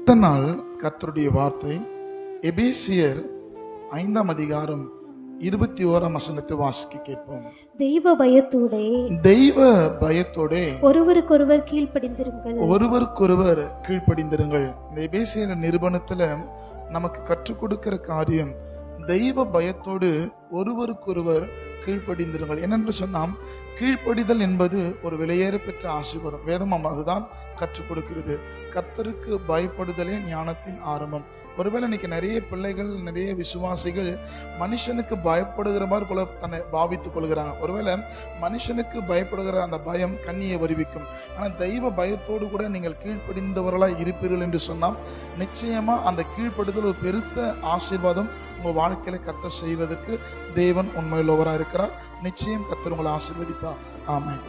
இந்த நாள் கர்த்தருடைய வார்த்தை எபேசியர் 5ஆம் அதிகாரம் 21ஆம் வசனத்தை வாசிக்க கேட்போம். தெய்வ பயத்தோடே ஒருவருக்கொருவர் கீழ்ப்படிந்திருங்கள். இந்த எபேசியர் நிருபணத்துல நமக்கு கற்றுக் கொடுக்கிற காரியம் தெய்வ பயத்தோடு ஒருவருக்கொருவர் கீழ்ப்படிந்திருங்கள். என்னென்று சொன்னால், கீழ்ப்படிதல் என்பது ஒரு விலையேற பெற்ற ஆசீர்வாதம். வேதம் அதுதான் கற்றுக் கொடுக்கிறது. கர்த்தருக்கு பயப்படுதலே ஞானத்தின் ஆரம்பம். ஒருவேளை இன்னைக்கு நிறைய பிள்ளைகள், நிறைய விசுவாசிகள் மனுஷனுக்கு பயப்படுகிற மாதிரி போல தன்னை பாவித்துக் கொள்கிறாங்க. ஒருவேளை மனுஷனுக்கு பயப்படுகிற அந்த பயம் கண்ணியை வருவிக்கும். ஆனால் தெய்வ பயத்தோடு கூட நீங்கள் கீழ்ப்படிந்தவர்களாய் இருப்பீர்கள் என்று சொன்னால், நிச்சயமா அந்த கீழ்ப்படுதல் ஒரு பெருத்த ஆசீர்வாதம் உங்க வாழ்க்கையில கர்த்தர் செய்வதற்கு தேவன் உண்மையுள்ளவராக இருக்கிறார். நிச்சயம் கர்த்தர் உங்களை ஆசீர்வதிப்பார். ஆமென்.